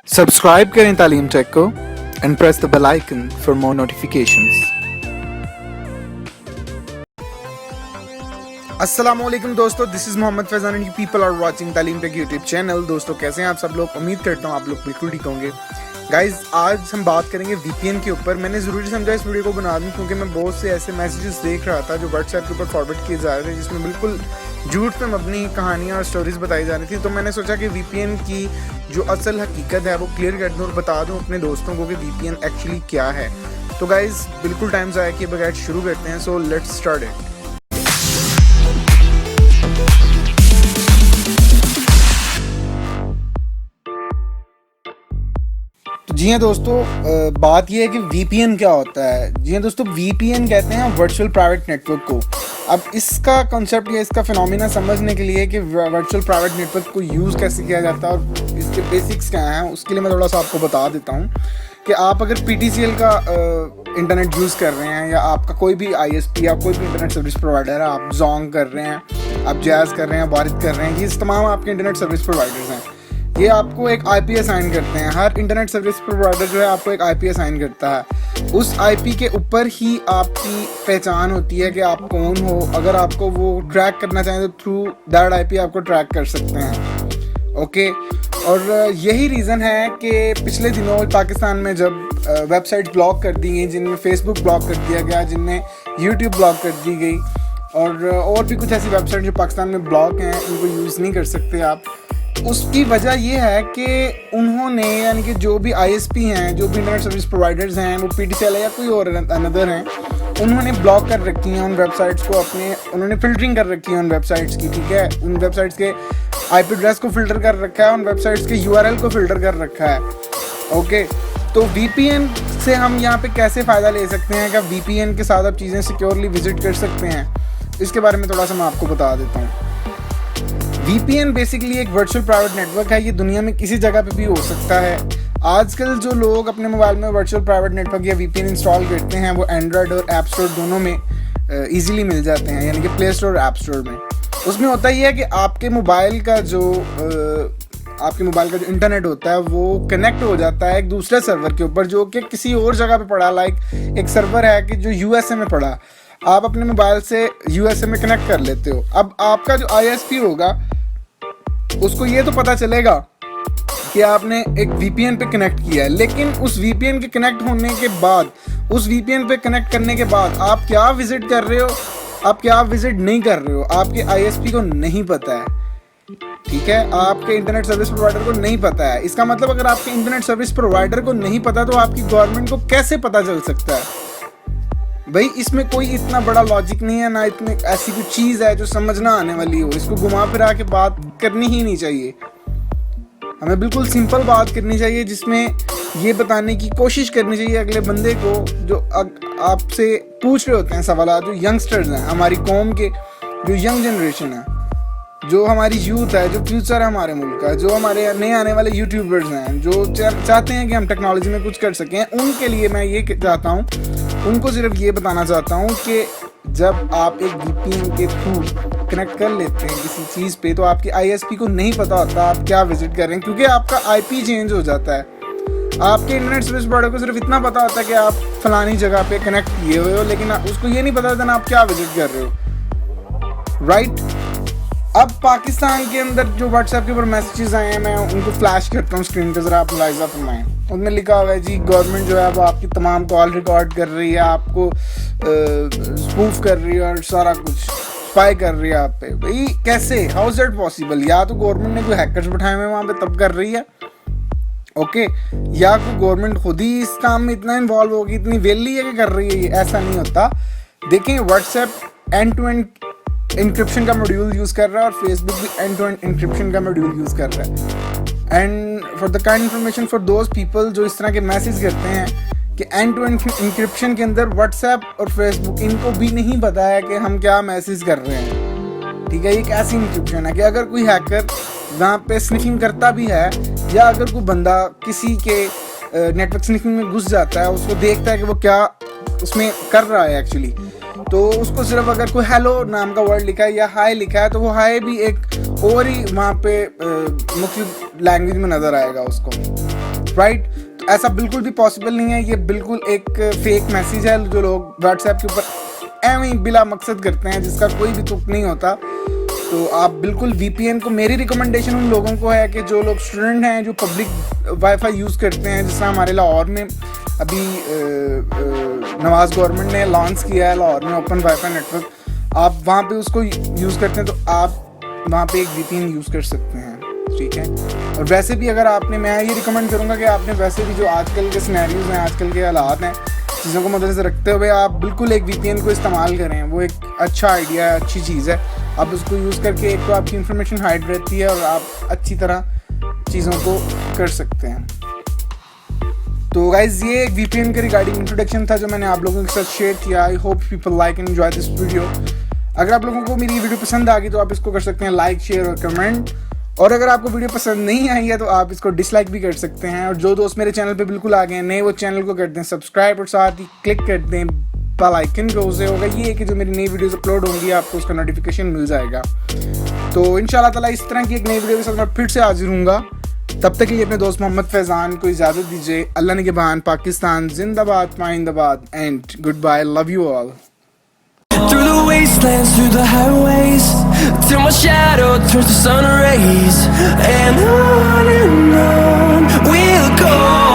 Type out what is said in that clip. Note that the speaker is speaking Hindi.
सब्सक्राइब करें तालीम टेक को and press the bell icon for more notifications. अस्सलामुअलैकुम दोस्तों, this is Mohammad Faizan and you people are watching Taleem Tech YouTube channel. दोस्तों कैसे हैं आप सब लोग? उम्मीद करता हूं आप लोग बिल्कुल ठीक होंगे। गाइज आज हम बात करेंगे वीपीएन के ऊपर। मैंने ज़रूरी समझा इस वीडियो को बना दूं क्योंकि मैं बहुत से ऐसे मैसेजेस देख रहा था जो व्हाट्सएप के ऊपर फॉरवर्ड किए जा रहे थे जिसमें बिल्कुल झूठ पे मबनी कहानियाँ और स्टोरीज बताई जा रही थी। तो मैंने सोचा कि वीपीएन की जो असल हकीकत है वो क्लियर कर दूँ और बता दूँ अपने दोस्तों को कि वीपीएन एक्चुअली क्या है। तो गाइज बिल्कुल टाइम ज़ाया किए बगैर शुरू करते हैं। So let's start it. जी हाँ दोस्तों, बात यह है कि VPN क्या होता है। जी हाँ दोस्तों, VPN कहते हैं वर्चुअल प्राइवेट नेटवर्क को। अब इसका कॉन्सेप्ट या इसका फिनोमिना समझने के लिए कि वर्चुअल प्राइवेट नेटवर्क को यूज़ कैसे किया जाता है और इसके बेसिक्स क्या हैं, उसके लिए मैं थोड़ा सा आपको बता देता हूँ कि आप अगर PTCL का इंटरनेट यूज़ कर रहे हैं या आपका कोई भी ISP या कोई भी इंटरनेट सर्विस प्रोवाइडर है, आप जोंग कर रहे हैं, आप जैज़ कर रहे हैं, वारिद कर रहे हैं, ये तमाम आपके इंटरनेट सर्विस प्रोवाइडर्स हैं। ये आपको एक IP असाइन करते हैं। हर इंटरनेट सर्विस प्रोवाइडर जो है आपको एक IP असाइन करता है। उस IP के ऊपर ही आपकी पहचान होती है कि आप कौन हो। अगर आपको वो ट्रैक करना चाहें तो थ्रू दैट IP आपको ट्रैक कर सकते हैं। ओके, और यही रीज़न है कि पिछले दिनों पाकिस्तान में जब वेबसाइट्स ब्लॉक कर दी गई, जिनमें फेसबुक ब्लॉक कर दिया गया, जिनमें यूट्यूब ब्लॉक कर दी गई और भी कुछ ऐसी वेबसाइट जो पाकिस्तान में ब्लॉक हैं, उनको यूज़ नहीं कर सकते आप। उसकी वजह यह है कि उन्होंने यानी कि जो भी ISP हैं, जो भी इंटरनेट सर्विस प्रोवाइडर्स हैं, वो PTCL है या कोई और अनदर हैं, उन्होंने ब्लॉक कर रखी हैं उन वेबसाइट्स को। उन्होंने फ़िल्टरिंग कर रखी है उन वेबसाइट्स की। ठीक है, उन वेबसाइट्स के IP एड्रेस को फ़िल्टर कर रखा है, उन वेबसाइट्स के URL को फ़िल्टर कर रखा है। ओके, तो VPN से हम यहाँ पे कैसे फ़ायदा ले सकते हैं? क्या VPN के साथ आप चीज़ें सिक्योरली विजिट कर सकते हैं? इसके बारे में थोड़ा सा मैं आपको बता देता हूँ। VPN बेसिकली एक वर्चुअल प्राइवेट नेटवर्क है। ये दुनिया में किसी जगह पे भी हो सकता है। आजकल जो लोग अपने मोबाइल में वर्चुअल प्राइवेट नेटवर्क या VPN इंस्टॉल करते हैं वो एंड्रॉयड और ऐप स्टोर दोनों में इजीली मिल जाते हैं, यानी कि प्ले स्टोर और ऐप स्टोर में। उसमें होता ही है कि आपके मोबाइल का जो इंटरनेट होता है वो कनेक्ट हो जाता है एक दूसरे सर्वर के ऊपर जो कि किसी और जगह पे पड़ा। लाइक एक सर्वर है कि जो USA में पड़ा, आप अपने मोबाइल से USA में कनेक्ट कर लेते हो। अब आपका जो ISP होगा उसको ये तो पता चलेगा कि आपने एक VPN पे कनेक्ट किया है, लेकिन उस VPN के कनेक्ट होने के बाद, उस VPN पे कनेक्ट करने के बाद आप क्या विजिट कर रहे हो, आप क्या विजिट नहीं कर रहे हो, आपके ISP को नहीं पता है। ठीक है, आपके इंटरनेट सर्विस प्रोवाइडर को नहीं पता है। इसका मतलब अगर आपके इंटरनेट सर्विस प्रोवाइडर को नहीं पता तो आपकी गवर्नमेंट को कैसे पता चल सकता है? भाई इसमें कोई इतना बड़ा लॉजिक नहीं है, ना इतनी ऐसी कोई चीज़ है जो समझना आने वाली हो। इसको घुमा फिरा के बात करनी ही नहीं चाहिए। हमें बिल्कुल सिंपल बात करनी चाहिए जिसमें ये बताने की कोशिश करनी चाहिए अगले बंदे को जो आपसे पूछ रहे होते हैं सवाल, जो यंगस्टर्स हैं, हमारी कौम के जो यंग जनरेशन है, जो हमारी यूथ है, जो फ्यूचर है हमारे मुल्क का, जो हमारे नए आने वाले यूट्यूबर्स हैं, जो चाहते हैं कि हम टेक्नोलॉजी में कुछ कर सकें, उनके लिए मैं ये चाहता हूँ, उनको सिर्फ ये बताना चाहता हूँ कि जब आप एक VPN के थ्रू कनेक्ट कर लेते हैं किसी चीज़ पे तो आपके ISP को नहीं पता होता आप क्या विजिट कर रहे हैं, क्योंकि आपका IP चेंज हो जाता है। आपके इंटरनेट सर्विस प्रोवाइडर को सिर्फ इतना पता होता है कि आप फलानी जगह पे कनेक्ट किए हुए हो, लेकिन उसको ये नहीं पता होता ना आप क्या विजिट कर रहे हो। राइट, अब पाकिस्तान के अंदर जो व्हाट्सएप के ऊपर मैसेजेस आए हैं मैं उनको फ्लैश करता हूँ स्क्रीन पे, ज़रा आप मुलाहिज़ा फरमाएं। उनमें लिखा हुआ है जी गवर्नमेंट जो है वो आपकी तमाम कॉल रिकॉर्ड कर रही है, आपको स्पूफ कर रही है और सारा कुछ स्पाई कर रही है आप पे। भाई कैसे, हाउ इज दैट पॉसिबल? या तो गवर्नमेंट ने कोई हैकर्स बैठाए हुए वहाँ पे तब कर रही है, ओके, या कोई गवर्नमेंट खुद ही इस काम में इतना इन्वॉल्व होगी, इतनी वेली है कि कर रही है ये। ऐसा नहीं होता। देखें, WhatsApp end to end encryption का मॉड्यूल यूज़ कर रहा है और फेसबुक भी एंड टू एंड इंक्रिप्शन का मॉड्यूल यूज़ कर रहा है। And for the kind information for those people जो इस तरह के मैसेज करते हैं कि एंड टू एंड इंक्रिप्शन के अंदर व्हाट्सएप और फेसबुक, इनको भी नहीं पता है कि हम क्या मैसेज कर रहे हैं। ठीक है, ये एक ऐसी इंक्रिप्शन है कि अगर कोई हैकर वहाँ पे स्निफिंग करता भी है या अगर कोई बंदा किसी के नेटवर्क स्निफिंग में घुस जाता है, उसको देखता है कि वो क्या उसमें कर रहा है एक्चुअली, तो उसको सिर्फ अगर कोई हेलो नाम का वर्ड लिखा है या हाय लिखा है तो वो हाय भी एक और ही वहाँ पे मुख्य लैंग्वेज में नज़र आएगा उसको। राइट। तो ऐसा बिल्कुल भी पॉसिबल नहीं है, ये बिल्कुल एक फेक मैसेज है जो लोग व्हाट्सएप के ऊपर एवं ही बिला मकसद करते हैं, जिसका कोई भी तुक नहीं होता। तो आप बिल्कुल VPN को, मेरी रिकमेंडेशन उन लोगों को है कि जो लोग स्टूडेंट हैं, जो पब्लिक वाईफाई यूज़ करते हैं, जिस तरह हमारे लाहौर में अभी नवाज़ गवर्नमेंट ने लॉन्च किया है लाहौर में ओपन वाईफाई नेटवर्क, आप वहाँ पे उसको यूज़ करते हैं तो आप वहाँ पे एक VPN यूज़ कर सकते हैं, ठीक है। और वैसे भी अगर आपने, मैं ये रिकमेंड करूँगा कि आपने वैसे भी जो आजकल के सिनेरियोज़ हैं, आजकल के हालात हैं, चीज़ों को मद्देनज़र रखते हुए आप बिल्कुल एक VPN को इस्तेमाल करें। वो एक अच्छा आइडिया है, अच्छी चीज़ है। आप उसको यूज़ करके एक तो आपकी इन्फॉर्मेशन हाइड रहती है और आप अच्छी तरह चीज़ों को कर सकते हैं। तो गाइज़ ये एक VPN के रिगार्डिंग इंट्रोडक्शन था जो मैंने आप लोगों के साथ शेयर किया। I hope people like and enjoy this video. अगर आप लोगों को मेरी वीडियो पसंद आ गई तो आप इसको कर सकते हैं लाइक, शेयर और कमेंट। और अगर आपको वीडियो पसंद नहीं आई है तो आप इसको डिसलाइक भी कर सकते हैं। और जो दोस्त मेरे चैनल पे बिल्कुल आ गए हैं नए, वो चैनल को कर दें सब्सक्राइब और साथ ही क्लिक कर दें बेल आइकन को। उससे होगा ये कि जो मेरी नई वीडियोस अपलोड होंगी आपको उसका नोटिफिकेशन मिल जाएगा। तो इंशाल्लाह ताला इस तरह की एक नई वीडियो के साथ मैं फिर से हाजिर हूँगा। तब तक के लिए अपने दोस्त मोहम्मद फैज़ान को इजाज़त दीजिए। अल्लाह निगहबान, पाकिस्तान जिंदाबाद, माइंदाबाद and good bye. Love you all. Through the wastelands, through the highways, till my shadow turns to sun rays, and on we'll go.